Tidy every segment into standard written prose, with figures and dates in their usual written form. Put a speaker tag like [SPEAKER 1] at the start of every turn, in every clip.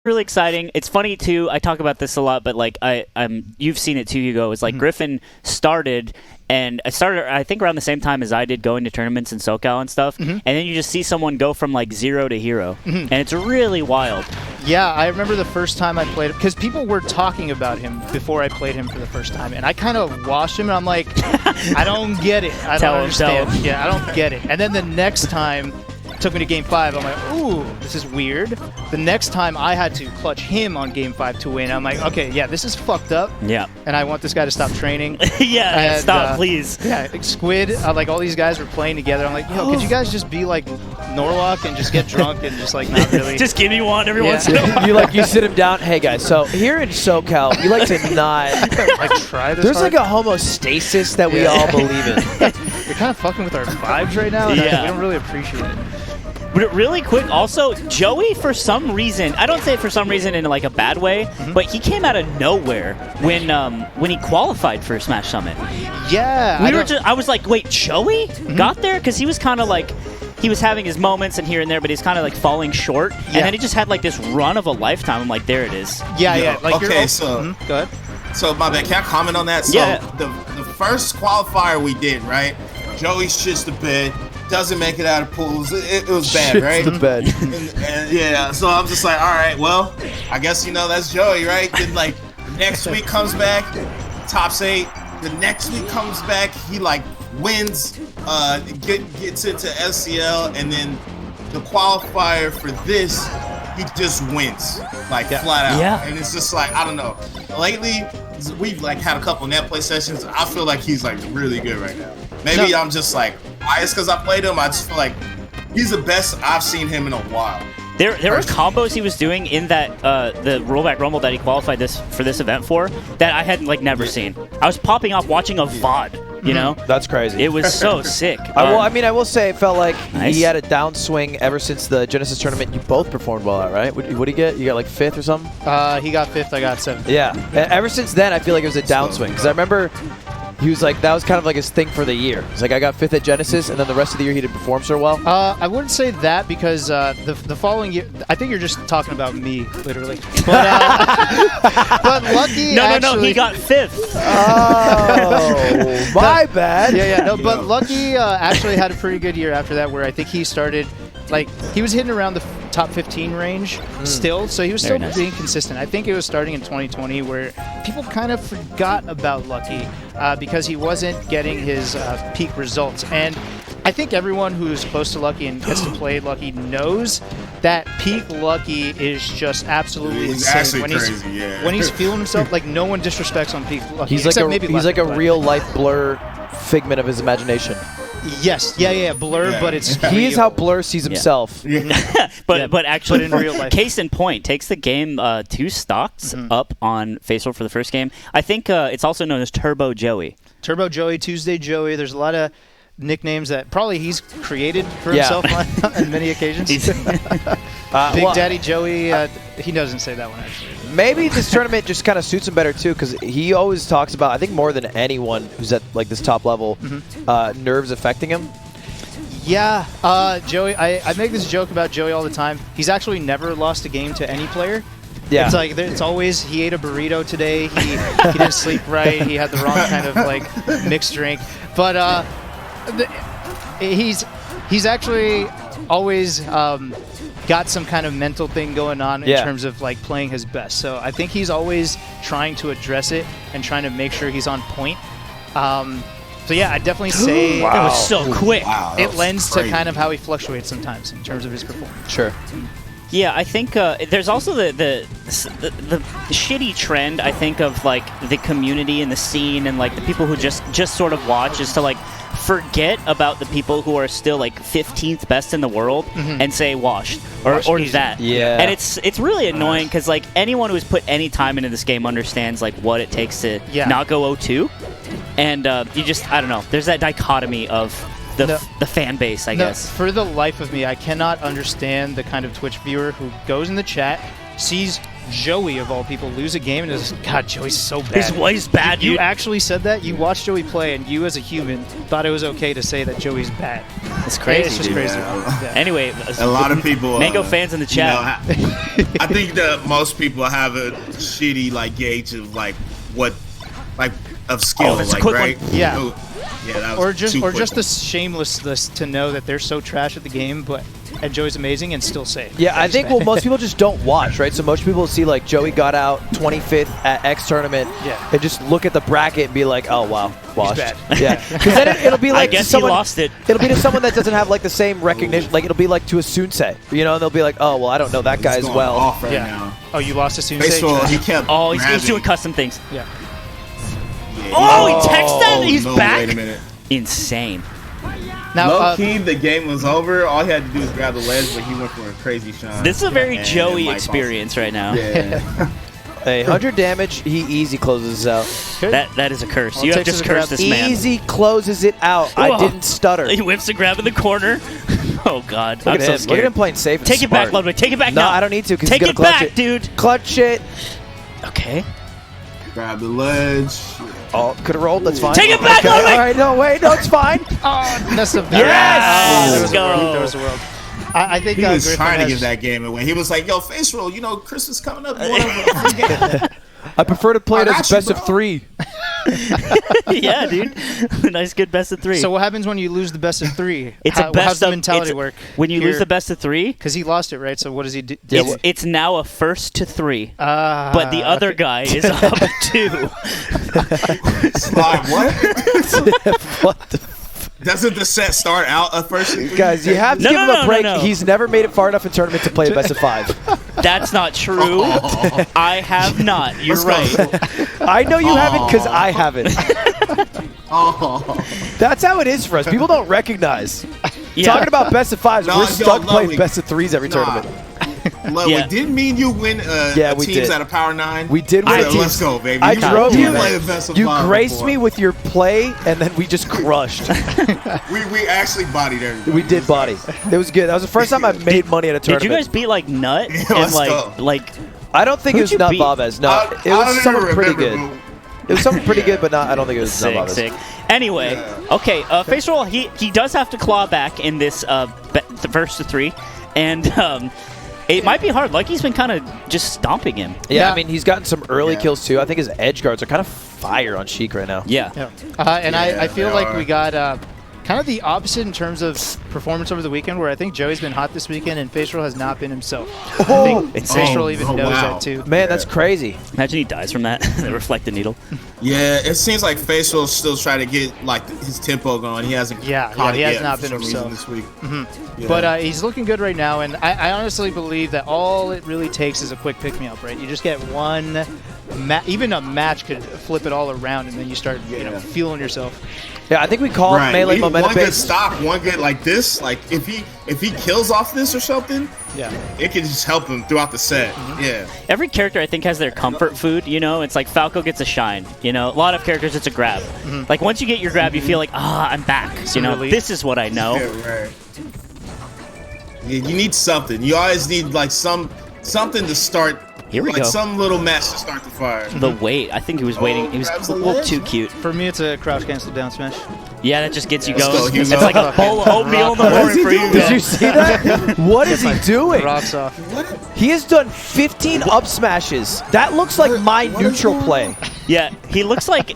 [SPEAKER 1] really exciting. It's funny too. I talk about this a lot, but like you've seen it too, Hugo. It's like Griffin started, and I started I think around the same time as I did, going to tournaments in SoCal and stuff. And then you just see someone go from like 0 to hero, and it's really wild.
[SPEAKER 2] Yeah, I remember the first time I played him, because people were talking about him before I played him for the first time, and I kind of watched him, and I'm like, I don't get it. I don't understand. Yeah, I don't get it. And then the next time, took me to Game 5, I'm like, ooh, this is weird. The next time I had to clutch him on Game 5 to win, I'm like, okay, yeah, this is fucked up.
[SPEAKER 1] Yeah.
[SPEAKER 2] And I want this guy to stop training.
[SPEAKER 1] Yeah, and, stop, please.
[SPEAKER 2] Yeah, like Squid, like all these guys were playing together. I'm like, yo, could you guys just be like Norlock and just get drunk and just like not really.
[SPEAKER 1] Just give me one every once in a while.
[SPEAKER 3] You sit him down. Hey guys, so here in SoCal, we like to not
[SPEAKER 2] like try this.
[SPEAKER 3] There's
[SPEAKER 2] hard.
[SPEAKER 3] like a homostasis that we all believe in.
[SPEAKER 2] You're kind of fucking with our vibes right now, and we don't really appreciate it.
[SPEAKER 1] But really quick, also, Joey, for some reason, I don't say for some reason in like a bad way, but he came out of nowhere when he qualified for Smash Summit.
[SPEAKER 2] Yeah.
[SPEAKER 1] I was like, wait, Joey got there? Because he was kind of like, he was having his moments and here and there, but he's kind of like falling short. And then he just had like this run of a lifetime. I'm like, there it is.
[SPEAKER 2] Yeah. Like
[SPEAKER 4] okay, so
[SPEAKER 2] go ahead.
[SPEAKER 4] So my bad, can I comment on that? So the first qualifier we did, right? Joey shits the bed. Doesn't make it out of pools. It was bad, right?
[SPEAKER 3] The bed.
[SPEAKER 4] and yeah, so I'm just like, all right, well, I guess that's Joey, right? Then like next week comes back, tops 8. The next week comes back, he like wins, gets into SCL, and then the qualifier for this, he just wins, like flat out. Yeah. And it's just like, I don't know. Lately, we've like had a couple net play sessions. I feel like he's like really good right now. Maybe I'm just like biased because I played him. I just feel like he's the best I've seen him in a while.
[SPEAKER 1] There were combos he was doing in that the rollback rumble that he qualified for this event for that I had like never seen. I was popping off watching a VOD, you know?
[SPEAKER 3] That's crazy.
[SPEAKER 1] It was so sick.
[SPEAKER 3] I will say it felt like he had a downswing ever since the Genesis tournament. You both performed well at, right? What did he get? You got like 5th or something?
[SPEAKER 2] He got 5th, I got 7th.
[SPEAKER 3] Yeah. Ever since then, I feel like it was a downswing because I remember he was like, that was kind of like his thing for the year. It's like, I got 5th at Genesis, and then the rest of the year he didn't perform so well.
[SPEAKER 2] I wouldn't say that because the following year, I think you're just talking about me, literally. But Lucky
[SPEAKER 1] No, he got 5th.
[SPEAKER 3] Oh, my bad.
[SPEAKER 2] No, but Lucky actually had a pretty good year after that where I think he started, like, he was hitting around the top 15 range still, so he was still being consistent. I think it was starting in 2020 where people kind of forgot about Lucky because he wasn't getting his peak results. And I think everyone who's close to Lucky and gets to play Lucky knows that peak Lucky is just absolutely insane. When he's feeling himself, like no one disrespects on peak Lucky.
[SPEAKER 3] He's like a real life Blur figment of his imagination.
[SPEAKER 2] Yes, Blur, but it's
[SPEAKER 3] he is how Blur sees himself.
[SPEAKER 1] But actually,
[SPEAKER 2] in real life.
[SPEAKER 1] Case in point, takes the game 2 stocks up on Faceroll for the first game. I think it's also known as Turbo Joey.
[SPEAKER 2] Turbo Joey, Tuesday Joey. There's a lot of nicknames that probably he's created for himself on many occasions. Big Daddy Joey, he doesn't say that one actually.
[SPEAKER 3] Maybe this tournament just kind of suits him better too, because he always talks about, I think more than anyone who's at like this top level, nerves affecting him.
[SPEAKER 2] Yeah, Joey, I make this joke about Joey all the time. He's actually never lost a game to any player. Yeah. It's like, it's always, he ate a burrito today, he didn't sleep right, he had the wrong kind of like mixed drink. But he's actually always got some kind of mental thing going on in terms of like playing his best. So I think he's always trying to address it and trying to make sure he's on point. So yeah, I definitely say
[SPEAKER 1] it was so quick.
[SPEAKER 4] Wow,
[SPEAKER 2] it lends to kind of how he fluctuates sometimes in terms of his performance.
[SPEAKER 3] Sure.
[SPEAKER 1] Yeah, I think there's also the shitty trend, I think, of like the community and the scene and like the people who just sort of watch is to like forget about the people who are still like 15th best in the world and say washed or that. Yeah. And it's really annoying because like anyone who's put any time into this game understands like what it takes to not go 0-2. And you just, I don't know, there's that dichotomy of the fan base, I guess.
[SPEAKER 2] For the life of me, I cannot understand the kind of Twitch viewer who goes in the chat, sees Joey, of all people, lose a game and is, God, Joey's so bad.
[SPEAKER 1] He's bad,
[SPEAKER 2] You
[SPEAKER 1] dude.
[SPEAKER 2] actually said that? You watched Joey play, and you as a human thought it was okay to say that Joey's bad.
[SPEAKER 1] It's crazy,
[SPEAKER 2] It's just
[SPEAKER 1] dude.
[SPEAKER 2] crazy.
[SPEAKER 4] Yeah.
[SPEAKER 2] Yeah.
[SPEAKER 1] Anyway,
[SPEAKER 4] A lot of people.
[SPEAKER 1] Mango fans in the chat.
[SPEAKER 4] I think that most people have a shitty like gauge of like what, like of skill,
[SPEAKER 1] that's a
[SPEAKER 4] like
[SPEAKER 1] quick
[SPEAKER 4] right?
[SPEAKER 1] one.
[SPEAKER 2] Yeah.
[SPEAKER 4] Ooh, yeah, that was
[SPEAKER 2] Or just
[SPEAKER 4] too
[SPEAKER 2] or
[SPEAKER 4] quick
[SPEAKER 2] just
[SPEAKER 4] one.
[SPEAKER 2] the shamelessness to know that they're so trash at the game, and Joey's amazing and still say.
[SPEAKER 3] Yeah, I think most people just don't watch, right? So most people see like Joey got out 25th at X tournament,
[SPEAKER 2] Yeah.
[SPEAKER 3] and just look at the bracket and be like, oh wow, washed.
[SPEAKER 2] bad.
[SPEAKER 3] Yeah, because then it'll be like
[SPEAKER 1] I guess
[SPEAKER 3] to someone,
[SPEAKER 1] he lost it.
[SPEAKER 3] It'll be to someone that doesn't have like the same recognition. Like it'll be like to a Sunsei, you know, and they'll be like, oh well, I don't know that guy
[SPEAKER 4] He's
[SPEAKER 3] as
[SPEAKER 4] going
[SPEAKER 3] well.
[SPEAKER 4] off right
[SPEAKER 2] Yeah.
[SPEAKER 4] now.
[SPEAKER 2] Oh, you lost a soon
[SPEAKER 4] Faceroll, he kept.
[SPEAKER 1] Oh, he's
[SPEAKER 4] grabbing.
[SPEAKER 1] doing custom things.
[SPEAKER 2] Yeah.
[SPEAKER 4] Yeah,
[SPEAKER 1] Oh, he texted that?
[SPEAKER 4] oh,
[SPEAKER 1] He's
[SPEAKER 4] no,
[SPEAKER 1] back?
[SPEAKER 4] Wait a minute.
[SPEAKER 1] Insane.
[SPEAKER 2] Now,
[SPEAKER 4] Low key, the game was over. All he had to do was grab the ledge, but he went for a crazy shot.
[SPEAKER 1] This is a very
[SPEAKER 4] And
[SPEAKER 1] Joey
[SPEAKER 4] Mike
[SPEAKER 1] experience right now.
[SPEAKER 4] also- Yeah.
[SPEAKER 3] Hey, 100 damage, he easy closes it out.
[SPEAKER 1] That is a curse.
[SPEAKER 2] All
[SPEAKER 1] You
[SPEAKER 2] it
[SPEAKER 1] have
[SPEAKER 2] takes
[SPEAKER 1] just
[SPEAKER 2] is a grab.
[SPEAKER 1] cursed this man.
[SPEAKER 3] Easy closes it out.
[SPEAKER 1] Whoa.
[SPEAKER 3] I didn't stutter.
[SPEAKER 1] He whips a grab in the corner. Oh God,
[SPEAKER 3] Look
[SPEAKER 1] I'm
[SPEAKER 3] at
[SPEAKER 1] so
[SPEAKER 3] him.
[SPEAKER 1] scared.
[SPEAKER 3] Look at him playing safe. And
[SPEAKER 1] Take it back,
[SPEAKER 3] smart.
[SPEAKER 1] Ludwig. Take it back
[SPEAKER 3] No,
[SPEAKER 1] now.
[SPEAKER 3] I don't need to because
[SPEAKER 1] Take
[SPEAKER 3] he's
[SPEAKER 1] it
[SPEAKER 3] gonna clutch
[SPEAKER 1] back,
[SPEAKER 3] it.
[SPEAKER 1] dude.
[SPEAKER 3] Clutch it.
[SPEAKER 1] Okay.
[SPEAKER 4] Grab the ledge.
[SPEAKER 3] Oh, could have rolled. That's fine.
[SPEAKER 1] Take it back,
[SPEAKER 3] Okay.
[SPEAKER 1] Ludwig!
[SPEAKER 3] All right, no, wait, no, it's fine.
[SPEAKER 2] Oh, that's the
[SPEAKER 3] Yes!
[SPEAKER 2] there
[SPEAKER 1] Let's
[SPEAKER 2] was
[SPEAKER 1] go.
[SPEAKER 2] a world. There was a world. I think
[SPEAKER 4] He was
[SPEAKER 2] Griffin
[SPEAKER 4] trying to
[SPEAKER 2] has-
[SPEAKER 4] give that game away. He was like, "Yo, Faceroll, you know, Christmas coming up. You want a free game?"
[SPEAKER 3] I prefer to play it
[SPEAKER 4] I
[SPEAKER 3] as a
[SPEAKER 4] got you,
[SPEAKER 3] best of
[SPEAKER 4] bro.
[SPEAKER 3] 3.
[SPEAKER 1] Yeah, dude. Nice, good best of 3.
[SPEAKER 2] So what happens when you lose the best of 3?
[SPEAKER 1] it's a best
[SPEAKER 2] how's the
[SPEAKER 1] of
[SPEAKER 2] mentality
[SPEAKER 1] it's-
[SPEAKER 2] work?
[SPEAKER 1] When you lose the best of 3.
[SPEAKER 2] because he lost it, right? So what does he do?
[SPEAKER 3] Yeah,
[SPEAKER 1] It's now a first to 3.
[SPEAKER 2] Ah,
[SPEAKER 1] But the other guy is up 2.
[SPEAKER 4] Slime, what?
[SPEAKER 3] What the
[SPEAKER 4] Doesn't the set start out at first?
[SPEAKER 3] Guys, you have to
[SPEAKER 1] No,
[SPEAKER 3] give
[SPEAKER 1] no,
[SPEAKER 3] him
[SPEAKER 1] no,
[SPEAKER 3] a break.
[SPEAKER 1] no, no.
[SPEAKER 3] He's never made it far enough in tournament to play a best of 5.
[SPEAKER 1] That's not true. I have not. You're
[SPEAKER 4] Let's go.
[SPEAKER 1] right.
[SPEAKER 3] I know you haven't because I haven't.
[SPEAKER 4] Oh,
[SPEAKER 3] That's how it is for us. People don't recognize.
[SPEAKER 1] Yeah.
[SPEAKER 3] Talking about best of 5s,
[SPEAKER 4] No,
[SPEAKER 3] we're
[SPEAKER 4] yo,
[SPEAKER 3] stuck playing
[SPEAKER 4] Ludwig.
[SPEAKER 3] best of 3s every
[SPEAKER 4] Nah.
[SPEAKER 3] tournament.
[SPEAKER 4] Ludwig,
[SPEAKER 1] Yeah.
[SPEAKER 4] didn't mean you win
[SPEAKER 3] Yeah,
[SPEAKER 4] a
[SPEAKER 3] we
[SPEAKER 4] teams
[SPEAKER 3] did.
[SPEAKER 4] at a Power 9?
[SPEAKER 3] We did win
[SPEAKER 4] So
[SPEAKER 3] a teams.
[SPEAKER 4] let's go, baby.
[SPEAKER 3] I
[SPEAKER 4] You-
[SPEAKER 3] drove
[SPEAKER 4] you
[SPEAKER 3] you.
[SPEAKER 4] played the best of
[SPEAKER 3] You
[SPEAKER 4] 5
[SPEAKER 3] graced
[SPEAKER 4] before.
[SPEAKER 3] me with your play, and then we just crushed.
[SPEAKER 4] We actually bodied everybody.
[SPEAKER 3] We did body. It was good. That was the first time I made money at a
[SPEAKER 1] Did
[SPEAKER 3] tournament.
[SPEAKER 1] you guys beat like Nut and
[SPEAKER 4] let's go.
[SPEAKER 1] like?
[SPEAKER 3] I don't think it
[SPEAKER 1] Who'd
[SPEAKER 3] was
[SPEAKER 1] you
[SPEAKER 3] not
[SPEAKER 1] beat?
[SPEAKER 3] Valdez. No,
[SPEAKER 4] I
[SPEAKER 3] it
[SPEAKER 4] don't
[SPEAKER 3] was
[SPEAKER 4] even
[SPEAKER 3] someone pretty
[SPEAKER 4] remember
[SPEAKER 3] good.
[SPEAKER 4] who-
[SPEAKER 3] It was something pretty good, but not. I don't think it was not
[SPEAKER 1] Sick,
[SPEAKER 3] Valdez.
[SPEAKER 1] sick. Anyway,
[SPEAKER 4] Yeah.
[SPEAKER 1] okay. Faceroll, he does have to claw back in this the first to 3, and it might be hard. Like he's been kind of just stomping him.
[SPEAKER 3] Yeah,
[SPEAKER 2] Yeah.
[SPEAKER 3] I mean he's gotten some early
[SPEAKER 4] Yeah.
[SPEAKER 3] kills too. I think his edge guards are kind of fire on Sheik right now.
[SPEAKER 1] Yeah.
[SPEAKER 2] Yeah. And
[SPEAKER 4] Yeah,
[SPEAKER 2] I feel
[SPEAKER 4] they
[SPEAKER 2] like
[SPEAKER 4] are.
[SPEAKER 2] we got kind of the opposite in terms of performance over the weekend, where I think Joey's been hot this weekend and Faceroll has not been himself. I think
[SPEAKER 1] Insane.
[SPEAKER 2] Faceroll even knows
[SPEAKER 4] wow.
[SPEAKER 2] that too.
[SPEAKER 3] Man, that's crazy.
[SPEAKER 1] Imagine he dies from that. The reflected needle.
[SPEAKER 4] Yeah, it seems like Faceroll's still trying to get like his tempo going. He hasn't.
[SPEAKER 2] Yeah,
[SPEAKER 4] caught
[SPEAKER 2] he
[SPEAKER 4] it
[SPEAKER 2] has
[SPEAKER 4] yet
[SPEAKER 2] not
[SPEAKER 4] for
[SPEAKER 2] been
[SPEAKER 4] some reason
[SPEAKER 2] himself.
[SPEAKER 4] this week. Yeah.
[SPEAKER 2] But he's looking good right now, and I honestly believe that all it really takes is a quick pick-me-up, right? You just get one, even a match could flip it all around, and then you start
[SPEAKER 4] Yeah.
[SPEAKER 2] feeling yourself.
[SPEAKER 3] Yeah, I think we call it melee
[SPEAKER 4] One
[SPEAKER 3] momentum
[SPEAKER 4] good
[SPEAKER 3] based.
[SPEAKER 4] stop, one good like this. Like if he kills off this or something,
[SPEAKER 2] Yeah.
[SPEAKER 4] it can just help him throughout the set. Yeah.
[SPEAKER 1] Every character I think has their comfort food. You know, it's like Falco gets a shine. You know, a lot of characters it's a grab. Like once you get your grab, you feel like I'm back. You know,
[SPEAKER 2] relief.
[SPEAKER 1] this is what I know.
[SPEAKER 4] Yeah, right. Yeah, you need something. You always need like something to start.
[SPEAKER 1] Here we
[SPEAKER 4] like
[SPEAKER 1] go.
[SPEAKER 4] some little match to start the fire.
[SPEAKER 1] The wait. I think he was waiting. He was
[SPEAKER 4] grabs
[SPEAKER 1] a
[SPEAKER 4] the
[SPEAKER 1] little
[SPEAKER 4] ledge.
[SPEAKER 1] too cute.
[SPEAKER 2] For me, it's a crouch cancel down smash.
[SPEAKER 1] Yeah, that just gets you
[SPEAKER 4] Let's
[SPEAKER 1] going.
[SPEAKER 4] go, Hugo.
[SPEAKER 1] It's like a bowl of oatmeal in the morning for you.
[SPEAKER 3] Did you see that? What is he doing?
[SPEAKER 2] Rocks off.
[SPEAKER 3] He has done 15 up smashes. That looks like my
[SPEAKER 4] what is
[SPEAKER 3] neutral
[SPEAKER 4] going
[SPEAKER 3] play.
[SPEAKER 1] Yeah, he looks like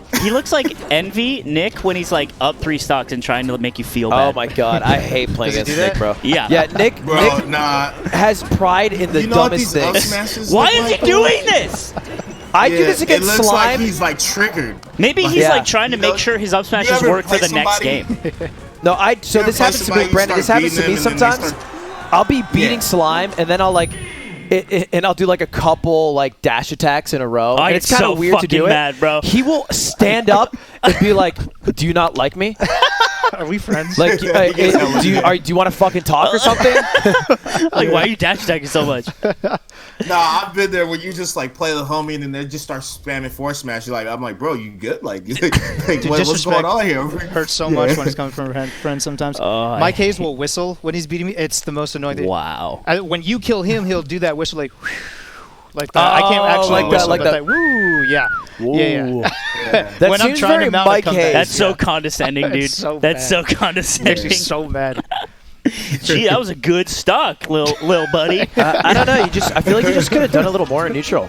[SPEAKER 1] Envy Nick when he's like up 3 stocks and trying to make you feel bad.
[SPEAKER 3] Oh my god, I hate playing
[SPEAKER 2] Does he
[SPEAKER 3] against
[SPEAKER 2] do
[SPEAKER 3] Nick,
[SPEAKER 2] that?
[SPEAKER 3] bro.
[SPEAKER 1] Yeah.
[SPEAKER 3] Yeah, Nick
[SPEAKER 4] Bro,
[SPEAKER 3] Nick
[SPEAKER 4] nah.
[SPEAKER 3] has pride in the
[SPEAKER 4] You know what
[SPEAKER 3] dumbest
[SPEAKER 4] these up
[SPEAKER 3] things.
[SPEAKER 4] smashes
[SPEAKER 1] Why
[SPEAKER 4] look
[SPEAKER 1] is he
[SPEAKER 4] like?
[SPEAKER 1] doing this?
[SPEAKER 3] I do
[SPEAKER 4] Yeah,
[SPEAKER 3] this
[SPEAKER 4] it
[SPEAKER 3] against
[SPEAKER 4] looks
[SPEAKER 3] Slime.
[SPEAKER 4] like he's like triggered.
[SPEAKER 1] Maybe he's
[SPEAKER 3] Yeah.
[SPEAKER 1] like trying to
[SPEAKER 4] You
[SPEAKER 1] make
[SPEAKER 4] know,
[SPEAKER 1] sure his up smashes
[SPEAKER 4] ever
[SPEAKER 1] work for
[SPEAKER 4] play
[SPEAKER 1] the next
[SPEAKER 4] somebody-
[SPEAKER 1] game.
[SPEAKER 3] No, so
[SPEAKER 4] You
[SPEAKER 3] this
[SPEAKER 4] ever
[SPEAKER 3] happens
[SPEAKER 4] play
[SPEAKER 3] to me,
[SPEAKER 4] somebody,
[SPEAKER 3] Brandon.
[SPEAKER 4] you
[SPEAKER 3] This happens
[SPEAKER 4] start
[SPEAKER 3] to me
[SPEAKER 4] beating them, and
[SPEAKER 3] sometimes.
[SPEAKER 4] they
[SPEAKER 3] I'll be beating
[SPEAKER 4] Yeah.
[SPEAKER 3] Slime, and then I'll like, and I'll do like a couple like dash attacks in a row.
[SPEAKER 1] I
[SPEAKER 3] and
[SPEAKER 1] get
[SPEAKER 3] it's kind of
[SPEAKER 1] so
[SPEAKER 3] weird to do
[SPEAKER 1] fucking
[SPEAKER 3] it.
[SPEAKER 1] mad, bro.
[SPEAKER 3] He will stand up and be like, "Do you not like me?
[SPEAKER 2] Are we friends?
[SPEAKER 3] Like, do you want to fucking talk or something?"
[SPEAKER 1] Like, why are you dash attacking so much?
[SPEAKER 4] Nah, I've been there when you just like play the homie and then they just start spamming force smash. You're like, I'm like, bro, you good? Like, what's
[SPEAKER 2] disrespect
[SPEAKER 4] going on here?
[SPEAKER 2] Hurts so much when it's coming from a friend sometimes.
[SPEAKER 1] Oh,
[SPEAKER 2] Mike Hayes will whistle when he's beating me. It's the most annoying thing.
[SPEAKER 1] Wow.
[SPEAKER 2] When you kill him, he'll do that whistle like, like that. I can't actually
[SPEAKER 3] like that,
[SPEAKER 2] whistle,
[SPEAKER 3] like
[SPEAKER 2] but
[SPEAKER 3] that.
[SPEAKER 2] Woo, yeah.
[SPEAKER 3] Ooh.
[SPEAKER 2] Yeah.
[SPEAKER 3] That
[SPEAKER 2] When I'm
[SPEAKER 3] seems
[SPEAKER 2] trying to
[SPEAKER 3] very
[SPEAKER 2] mount a
[SPEAKER 3] Mike
[SPEAKER 2] comeback.
[SPEAKER 3] Hayes.
[SPEAKER 1] That's so condescending, dude.
[SPEAKER 2] It's so
[SPEAKER 1] That's so
[SPEAKER 2] bad. Makes
[SPEAKER 1] condescending.
[SPEAKER 2] me so mad.
[SPEAKER 1] Gee, that was a good stock, lil buddy.
[SPEAKER 3] I don't know. I feel like you just could have done a little more in neutral.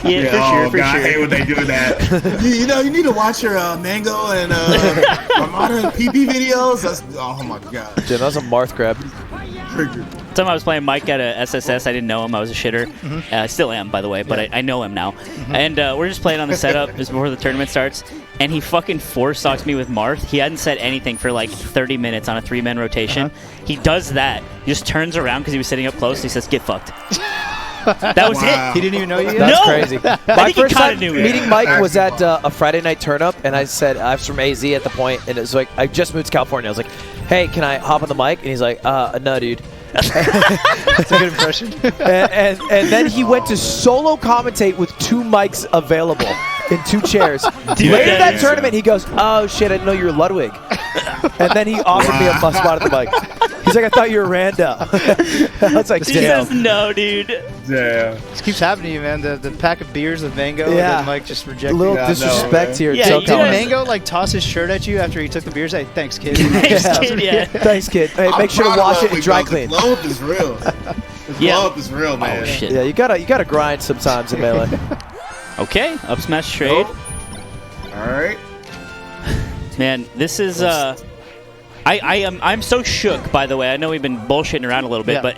[SPEAKER 1] Yeah, for
[SPEAKER 4] God, I hate
[SPEAKER 1] sure.
[SPEAKER 4] when they do that. you know, you need to watch your Mango and Armada PP videos. Oh my God.
[SPEAKER 3] Jim, that was a Marth grab.
[SPEAKER 4] Triggered.
[SPEAKER 1] Time I was playing Mike at a SSS. I didn't know him. I was a shitter. I still am, by the way, but I know him now. And we're just playing on the setup just before the tournament starts. And he fucking four-stocks me with Marth. He hadn't said anything for like 30 minutes on a 3-man rotation. He does that. He just turns around because he was sitting up close. He says, "Get fucked." That was
[SPEAKER 4] Wow.
[SPEAKER 1] it.
[SPEAKER 2] He didn't even know you yet?
[SPEAKER 3] That's
[SPEAKER 1] No!
[SPEAKER 3] crazy.
[SPEAKER 1] I
[SPEAKER 3] My
[SPEAKER 1] think he
[SPEAKER 3] first
[SPEAKER 1] kinda
[SPEAKER 3] time
[SPEAKER 1] knew me.
[SPEAKER 3] meeting Mike was at a Friday night turn up, and I said, I was from AZ at the point, and it was like, I just moved to California. I was like, hey, can I hop on the mic? And he's like, no, dude.
[SPEAKER 2] That's a good impression.
[SPEAKER 3] and then he went to solo commentate with 2 mics available in 2 chairs.
[SPEAKER 1] Dude,
[SPEAKER 3] Later
[SPEAKER 1] that
[SPEAKER 3] that
[SPEAKER 1] is-
[SPEAKER 3] tournament, he goes, oh shit, I didn't know you were Ludwig. And then he offered me a spot at the mic. He's like, I thought you were Rando. I was like,
[SPEAKER 1] He
[SPEAKER 3] damn.
[SPEAKER 1] says, "No, dude."
[SPEAKER 4] Yeah.
[SPEAKER 2] This keeps happening to you, man. The pack of beers with Mango,
[SPEAKER 3] Yeah.
[SPEAKER 2] and then Mike just
[SPEAKER 3] A
[SPEAKER 2] rejected
[SPEAKER 3] little
[SPEAKER 2] it.
[SPEAKER 4] Yeah, I know,
[SPEAKER 3] disrespect
[SPEAKER 4] man.
[SPEAKER 3] here.
[SPEAKER 1] Yeah,
[SPEAKER 3] It's
[SPEAKER 1] you
[SPEAKER 3] so
[SPEAKER 2] Did
[SPEAKER 1] did.
[SPEAKER 2] Mango like toss his shirt at you after he took the beers? Hey, thanks, kid.
[SPEAKER 1] Thanks,
[SPEAKER 3] Yeah.
[SPEAKER 1] kid, yeah.
[SPEAKER 3] Thanks, kid. Hey,
[SPEAKER 4] I'm
[SPEAKER 3] make sure to
[SPEAKER 4] proud of
[SPEAKER 3] wash it and
[SPEAKER 4] Ludwig,
[SPEAKER 3] dry
[SPEAKER 4] though.
[SPEAKER 3] clean.
[SPEAKER 4] The glow up is real. The
[SPEAKER 1] Yeah.
[SPEAKER 4] glow up is real, man.
[SPEAKER 1] Oh, shit.
[SPEAKER 3] Yeah, you gotta grind sometimes in Melee.
[SPEAKER 1] Okay, up smash trade.
[SPEAKER 4] All right.
[SPEAKER 1] Man, this is I'm so shook, by the way. I know we've been bullshitting around a little bit,
[SPEAKER 2] Yeah.
[SPEAKER 1] but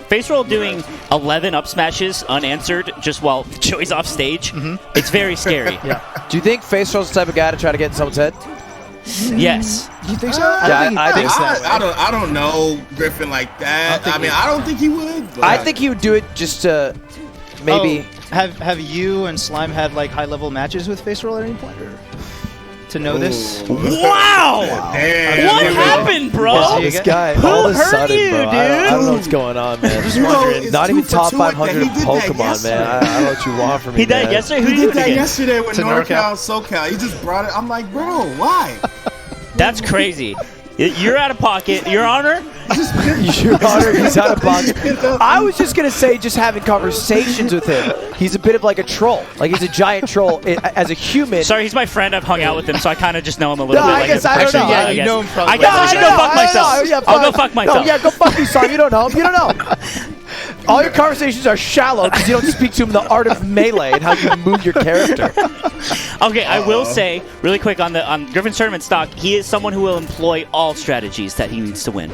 [SPEAKER 1] Faceroll doing 11 up smashes unanswered just while Joey's off stage, it's very scary.
[SPEAKER 2] Yeah.
[SPEAKER 3] Do you think Faceroll's the type of guy to try to get in someone's head?
[SPEAKER 1] Yes.
[SPEAKER 2] You think so?
[SPEAKER 3] Yeah, I think so.
[SPEAKER 4] I don't know Griffin like that. I don't think he would. But
[SPEAKER 3] I think he would do it just to maybe.
[SPEAKER 2] Oh, have you and Slime had like high level matches with Faceroll at any point? Or to know this?
[SPEAKER 1] Wow!
[SPEAKER 4] Damn,
[SPEAKER 1] What
[SPEAKER 4] dude.
[SPEAKER 1] happened, bro?
[SPEAKER 2] Yeah,
[SPEAKER 3] This
[SPEAKER 2] you
[SPEAKER 3] guy,
[SPEAKER 1] Who
[SPEAKER 3] all of a
[SPEAKER 1] hurt
[SPEAKER 3] sudden,
[SPEAKER 1] you,
[SPEAKER 3] bro, I don't
[SPEAKER 1] dude?
[SPEAKER 3] know what's going on, man.
[SPEAKER 4] You know, it's
[SPEAKER 3] Not
[SPEAKER 4] 2
[SPEAKER 3] even
[SPEAKER 4] for
[SPEAKER 3] top
[SPEAKER 4] 2 at that.
[SPEAKER 3] 500
[SPEAKER 4] He did that
[SPEAKER 3] Pokemon, man.
[SPEAKER 4] yesterday.
[SPEAKER 3] I don't know what you want from me.
[SPEAKER 1] He died
[SPEAKER 3] man.
[SPEAKER 1] yesterday? Who
[SPEAKER 4] He
[SPEAKER 1] did
[SPEAKER 4] did that
[SPEAKER 1] again?
[SPEAKER 4] yesterday with
[SPEAKER 2] To
[SPEAKER 4] NorCal, SoCal. He just brought it. I'm like, bro, why?
[SPEAKER 1] That's crazy. You're out of pocket. Your Honor?
[SPEAKER 3] Your Honor, he's out of box. I was just gonna say, just having conversations with him. He's a bit of like a troll. Like he's a giant troll as a human.
[SPEAKER 1] Sorry, he's my friend. I've hung out with him, so I kind of just know him a little
[SPEAKER 3] No,
[SPEAKER 1] bit.
[SPEAKER 3] I
[SPEAKER 1] like
[SPEAKER 3] guess
[SPEAKER 1] a
[SPEAKER 3] I don't
[SPEAKER 1] person.
[SPEAKER 3] know.
[SPEAKER 2] Yeah,
[SPEAKER 1] I
[SPEAKER 2] you
[SPEAKER 1] guess.
[SPEAKER 2] know him probably.
[SPEAKER 1] I guess I should go fuck myself.
[SPEAKER 3] Yeah,
[SPEAKER 1] I'll go fuck myself.
[SPEAKER 3] No, yeah, go fuck you, son. You don't know him. You don't know. All your conversations are shallow because you don't speak to him in the art of melee and how you move your character.
[SPEAKER 1] Okay, I will say really quick on Griffin's tournament stock, he is someone who will employ all strategies that he needs to win.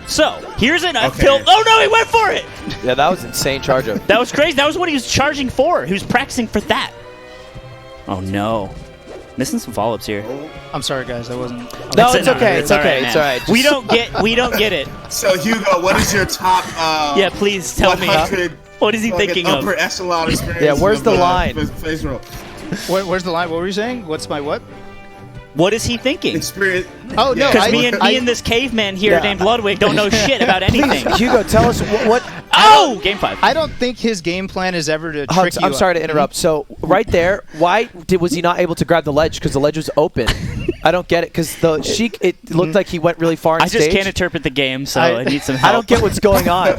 [SPEAKER 1] So here's an uphill. Oh no, he went for it.
[SPEAKER 3] Yeah, that was insane charge up.
[SPEAKER 1] That was crazy. That was what he was charging for. He was practicing for that. Oh no, missing some follow-ups here.
[SPEAKER 2] I'm sorry, guys. I wasn't.
[SPEAKER 3] No, it's okay. It's okay.
[SPEAKER 1] man.
[SPEAKER 3] It's all right.
[SPEAKER 1] We don't get it.
[SPEAKER 4] So Hugo, what is your top?
[SPEAKER 1] Yeah, please tell me.
[SPEAKER 4] 100
[SPEAKER 1] What is he
[SPEAKER 4] fucking
[SPEAKER 1] thinking of?
[SPEAKER 4] upper echelon experience.
[SPEAKER 3] Yeah, where's
[SPEAKER 4] of,
[SPEAKER 3] the line?
[SPEAKER 4] Faceroll
[SPEAKER 2] Where's the line? What were you saying? What's my what?
[SPEAKER 1] What is he thinking?
[SPEAKER 4] experience.
[SPEAKER 2] Oh no,
[SPEAKER 1] Because me and this caveman here
[SPEAKER 3] Yeah.
[SPEAKER 1] named Ludwig don't know shit about anything.
[SPEAKER 3] Hugo, tell us what
[SPEAKER 1] Oh, game 5.
[SPEAKER 2] I don't think his game plan is ever to trick you.
[SPEAKER 3] I'm sorry to interrupt. So right there, why was he not able to grab the ledge? Because the ledge was open. I don't get it. Because the Sheik, it looked like he went really far on
[SPEAKER 1] I just
[SPEAKER 3] stage.
[SPEAKER 1] can't interpret the game, so I need some help.
[SPEAKER 3] I don't get what's going on.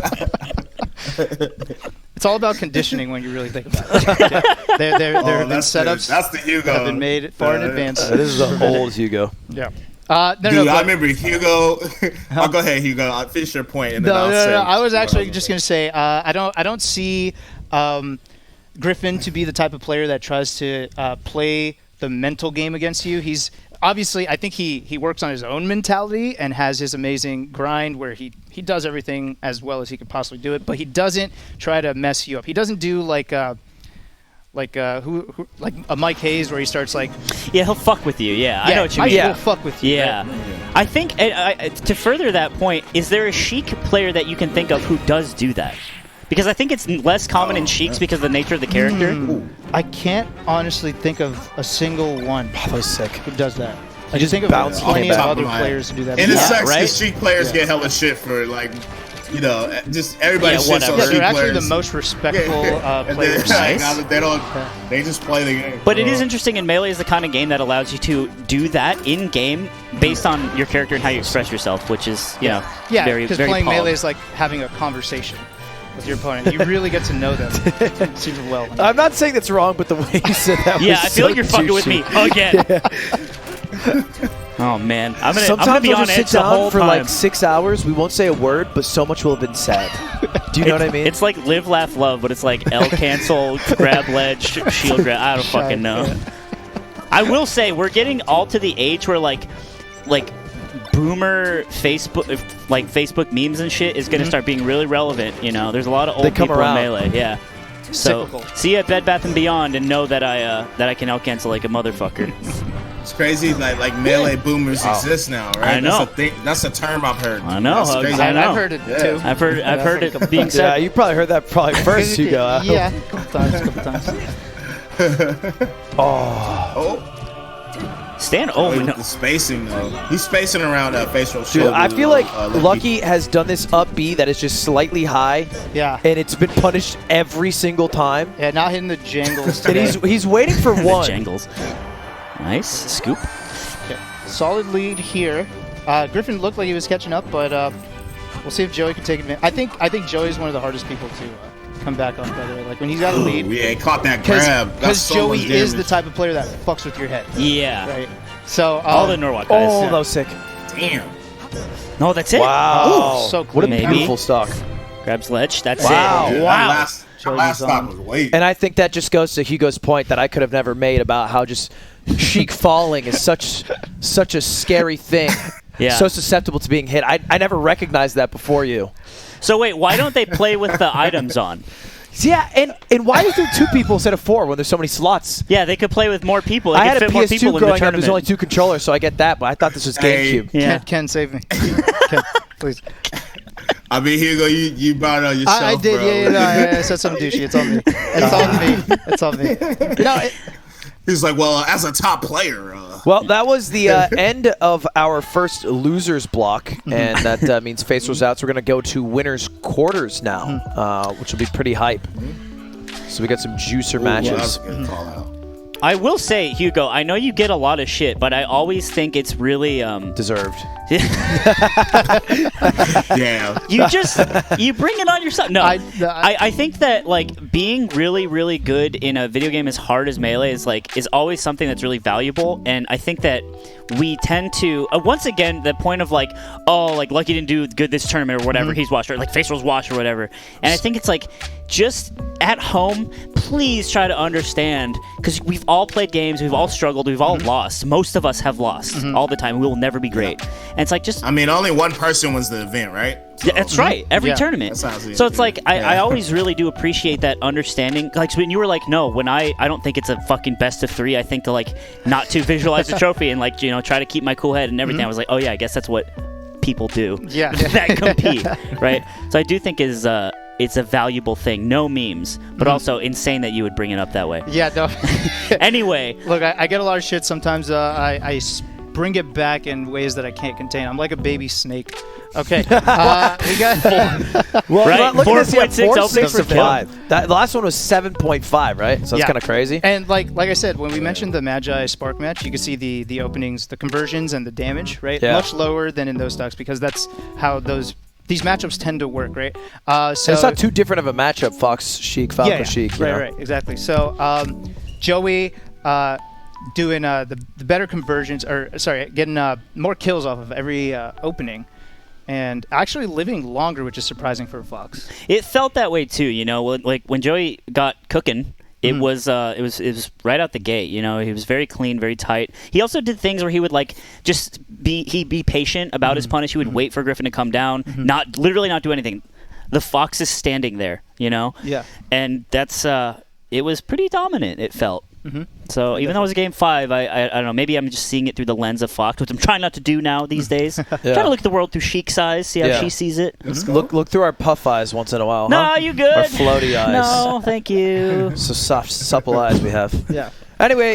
[SPEAKER 2] It's all about conditioning when you really think about it. There have been setutups
[SPEAKER 4] That's the Hugo.
[SPEAKER 2] that have been made far in advance.
[SPEAKER 3] This is an old Hugo.
[SPEAKER 2] Yeah.
[SPEAKER 4] Dude, I remember Hugo. I'll go ahead, Hugo. I'll finish your point, and then I'll say.
[SPEAKER 2] I was actually just going to say I don't see Griffin to be the type of player that tries to play the mental game against you. He's obviously, I think he works on his own mentality and has his amazing grind where he does everything as well as he could possibly do it, but he doesn't try to mess you up. He doesn't do like a Mike Hayes where he starts like
[SPEAKER 1] Yeah, he'll fuck with you. Yeah, I know what you
[SPEAKER 2] Mike
[SPEAKER 1] mean.
[SPEAKER 2] will fuck with you.
[SPEAKER 1] Yeah. I think, to further that point, is there a Sheik player that you can think of who does do that? Because I think it's less common in Sheiks because of the nature of the character.
[SPEAKER 2] I can't honestly think of a single one
[SPEAKER 3] That was sick.
[SPEAKER 2] who does that. I
[SPEAKER 3] just
[SPEAKER 2] just think of
[SPEAKER 3] bounced
[SPEAKER 2] plenty
[SPEAKER 3] off
[SPEAKER 2] of
[SPEAKER 3] the
[SPEAKER 2] other
[SPEAKER 4] top of my
[SPEAKER 2] players who do that.
[SPEAKER 4] And it
[SPEAKER 1] Yeah,
[SPEAKER 4] sucks
[SPEAKER 1] right?
[SPEAKER 4] because Sheik players get hella shit for like, just everybody
[SPEAKER 1] Yeah,
[SPEAKER 4] shits
[SPEAKER 1] whatever.
[SPEAKER 4] on
[SPEAKER 2] Yeah,
[SPEAKER 4] Sheik
[SPEAKER 2] they're actually
[SPEAKER 4] players.
[SPEAKER 2] the most respectful
[SPEAKER 4] And
[SPEAKER 2] players.
[SPEAKER 4] they're like,
[SPEAKER 1] Nice.
[SPEAKER 4] they don't. They just play the game.
[SPEAKER 1] But it is interesting, and Melee is the kind of game that allows you to do that in-game based on your character and how you express yourself, which is, you know,
[SPEAKER 2] Yeah,
[SPEAKER 1] very,
[SPEAKER 2] because
[SPEAKER 1] very
[SPEAKER 2] playing
[SPEAKER 1] pog.
[SPEAKER 2] Melee is like having a conversation. with your opponent. You really get to know them super well.
[SPEAKER 3] I'm not saying that's wrong, but the way you said that
[SPEAKER 1] Yeah,
[SPEAKER 3] was
[SPEAKER 1] I feel
[SPEAKER 3] so
[SPEAKER 1] like you're fucking with me
[SPEAKER 3] douchey.
[SPEAKER 1] again. Oh man, I'm gonna
[SPEAKER 3] Sometimes
[SPEAKER 1] be
[SPEAKER 3] we'll
[SPEAKER 1] on
[SPEAKER 3] just
[SPEAKER 1] edge
[SPEAKER 3] sit
[SPEAKER 1] the whole
[SPEAKER 3] down for
[SPEAKER 1] time.
[SPEAKER 3] like 6 hours. We won't say a word, but so much will have been said. Do you know what I mean?
[SPEAKER 1] It's like live, laugh, love, but it's like L cancel, grab ledge, shield grab. I don't fucking know. I will say we're getting all to the age where like boomer Facebook memes and shit is gonna start being really relevant. You know, there's a lot of old people in Melee. Yeah. So
[SPEAKER 2] Cyclical.
[SPEAKER 1] see you at Bed Bath & Beyond and know that I can out cancel like a motherfucker.
[SPEAKER 4] It's crazy, like Melee boomers exist now, right?
[SPEAKER 1] I know.
[SPEAKER 4] That's a term I've heard.
[SPEAKER 1] I know.
[SPEAKER 4] That's crazy.
[SPEAKER 1] I know.
[SPEAKER 2] I've heard it too.
[SPEAKER 1] I've heard it being
[SPEAKER 3] Yeah,
[SPEAKER 1] said.
[SPEAKER 3] you probably heard that first, Hugo.
[SPEAKER 2] Yeah, a couple times.
[SPEAKER 4] Oh,
[SPEAKER 1] Stan
[SPEAKER 4] with
[SPEAKER 1] Owen.
[SPEAKER 4] the spacing though. He's spacing around Faceroll.
[SPEAKER 3] Dude, I feel like Lucky has done this up B that is just slightly high,
[SPEAKER 2] Yeah.
[SPEAKER 3] and it's been punished every single time.
[SPEAKER 2] Yeah, not hitting the jangles
[SPEAKER 3] And
[SPEAKER 2] today.
[SPEAKER 3] he's waiting for
[SPEAKER 1] The
[SPEAKER 3] one.
[SPEAKER 1] jangles. Nice scoop.
[SPEAKER 2] Okay. Solid lead here. Griffin looked like he was catching up, but we'll see if Joey can take advantage. I think Joey's one of the hardest people to come back on, by the way. Like when he's got a lead.
[SPEAKER 4] Yeah, he caught that grab. That's
[SPEAKER 2] Because
[SPEAKER 4] so
[SPEAKER 2] Joey
[SPEAKER 4] much
[SPEAKER 2] is the
[SPEAKER 4] damage.
[SPEAKER 2] type of player that fucks with your head.
[SPEAKER 1] Yeah.
[SPEAKER 2] Right. So
[SPEAKER 1] All the Norwalk guys.
[SPEAKER 3] Oh,
[SPEAKER 2] Yeah.
[SPEAKER 3] that was sick.
[SPEAKER 4] Damn.
[SPEAKER 1] No, that's it.
[SPEAKER 3] Wow.
[SPEAKER 2] Ooh, so
[SPEAKER 3] what a
[SPEAKER 2] clean.
[SPEAKER 1] Maybe.
[SPEAKER 3] beautiful stock.
[SPEAKER 1] Grabs ledge. That's
[SPEAKER 3] Wow.
[SPEAKER 1] it.
[SPEAKER 4] Dude,
[SPEAKER 1] Wow.
[SPEAKER 4] That last stop was weight.
[SPEAKER 3] And I think that just goes to Hugo's point that I could have never made about how just Sheik falling is such a scary thing.
[SPEAKER 1] Yeah.
[SPEAKER 3] So susceptible to being hit. I never recognized that before you.
[SPEAKER 1] So wait, why don't they play with the items on?
[SPEAKER 3] Yeah, and why is there 2 people instead of 4 when there's so many slots?
[SPEAKER 1] Yeah, they could play with more people. They
[SPEAKER 3] I
[SPEAKER 1] could
[SPEAKER 3] had a
[SPEAKER 1] fit more people
[SPEAKER 3] PS2
[SPEAKER 1] in the
[SPEAKER 3] growing up.
[SPEAKER 1] tournament.
[SPEAKER 3] There's only 2 controllers, so I get that. But I thought this was
[SPEAKER 4] Hey.
[SPEAKER 3] GameCube.
[SPEAKER 1] Yeah.
[SPEAKER 2] Ken, save me. Ken, please.
[SPEAKER 4] I mean, Hugo, you brought it on yourself,
[SPEAKER 2] I did,
[SPEAKER 4] bro.
[SPEAKER 2] yeah, I said something douchey. It's on me. It's on me. It's on me. No,
[SPEAKER 4] He's like, well, as a top player.
[SPEAKER 3] Well, that was the end of our first losers block, and that means Faceroll's out. So we're going to go to winners quarters now, which will be pretty hype. So we got some juicer matches.
[SPEAKER 4] Well, that was a good call out.
[SPEAKER 1] I will say, Hugo, I know you get a lot of shit, but I always think it's really
[SPEAKER 3] Deserved.
[SPEAKER 4] Yeah.
[SPEAKER 1] you bring it on yourself. No,
[SPEAKER 2] I-
[SPEAKER 1] I think that like being really really good in a video game as hard as Melee is always something that's really valuable, and I think that we tend to once again the point of like, oh, like Lucky didn't do good this tournament or whatever, he's washed, or like Faceroll's washed or whatever, and I think it's like just at home, please try to understand, because we've all played games, we've all struggled, we've all lost. Most of us have lost all the time. We will never be great, and it's like just
[SPEAKER 4] I mean, only one person wins the event, right? So,
[SPEAKER 1] yeah, that's right. Every
[SPEAKER 2] Yeah.
[SPEAKER 1] tournament.
[SPEAKER 4] That sounds easy.
[SPEAKER 1] So it's like I
[SPEAKER 4] Yeah.
[SPEAKER 1] always really do appreciate that understanding. Like when you were like, no, when I don't think it's a fucking best of 3. I think to like not to visualize the trophy and like try to keep my cool head and everything. I was like, oh yeah, I guess that's what people do.
[SPEAKER 2] Yeah.
[SPEAKER 1] that compete, right? So I do think it's a valuable thing. No memes, but also insane that you would bring it up that way.
[SPEAKER 2] yeah, no.
[SPEAKER 1] Anyway,
[SPEAKER 2] Look, I get a lot of shit sometimes. I bring it back in ways that I can't contain. I'm like a baby snake. Okay. We got.
[SPEAKER 3] Well,
[SPEAKER 1] Right,
[SPEAKER 3] look at this. Yeah,
[SPEAKER 1] 4.6
[SPEAKER 3] 4,
[SPEAKER 1] openings
[SPEAKER 3] 6 for
[SPEAKER 1] for kill.
[SPEAKER 3] 5. The last one was 7.5, right? So that's
[SPEAKER 2] Yeah.
[SPEAKER 3] kind of crazy.
[SPEAKER 2] And like I said, when we mentioned the Magi Spark match, you can see the openings, the conversions, and the damage, right?
[SPEAKER 3] Yeah.
[SPEAKER 2] Much lower than in those stocks because that's how these matchups tend to work, right? So
[SPEAKER 3] And it's not too different of a matchup, Fox Sheik, Falco Sheik.
[SPEAKER 2] right, exactly. So Joey doing the better conversions, or sorry, getting more kills off of every opening, and actually living longer, which is surprising for a Fox.
[SPEAKER 1] it felt that way too. Like when Joey got cooking. It was right out the gate. He was very clean, very tight. He also did things where he would like just be patient about his punish. He would wait for Griffin to come down, literally not do anything. The Fox is standing there,
[SPEAKER 2] Yeah.
[SPEAKER 1] and that's it was pretty dominant. It felt. So even though it was a game 5, I don't know. Maybe I'm just seeing it through the lens of Fox, which I'm trying not to do now these days. Trying to look at the world through Sheik's eyes, see how
[SPEAKER 3] Yeah.
[SPEAKER 1] she sees it.
[SPEAKER 3] Look through our puff eyes once in a while.
[SPEAKER 1] No,
[SPEAKER 3] huh?
[SPEAKER 1] you good?
[SPEAKER 3] Our floaty eyes.
[SPEAKER 1] No, thank you.
[SPEAKER 3] So soft, supple eyes we have.
[SPEAKER 2] Yeah.
[SPEAKER 3] Anyway,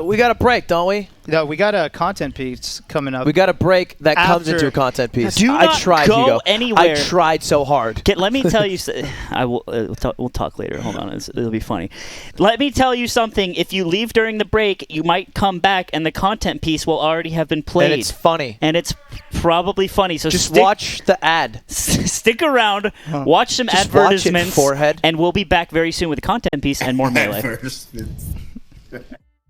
[SPEAKER 3] we got a break, don't we?
[SPEAKER 2] No, we got a content piece coming up.
[SPEAKER 3] We got a break that comes
[SPEAKER 2] After-
[SPEAKER 3] into a content piece.
[SPEAKER 1] Do
[SPEAKER 3] I
[SPEAKER 1] not
[SPEAKER 3] tried,
[SPEAKER 1] go
[SPEAKER 3] Hugo.
[SPEAKER 1] anywhere.
[SPEAKER 3] I tried so hard.
[SPEAKER 1] Let me tell you. I will. We'll talk later. Hold on. It'll be funny. Let me tell you something. If you leave during the break, you might come back, and the content piece will already have been played.
[SPEAKER 3] And it's funny.
[SPEAKER 1] And it's probably funny. So
[SPEAKER 3] Just watch the ad.
[SPEAKER 1] Stick around. Watch some
[SPEAKER 3] Just watch it,
[SPEAKER 1] advertisements.
[SPEAKER 3] forehead.
[SPEAKER 1] And we'll be back very soon with a content piece and more melee.
[SPEAKER 4] Advertisements.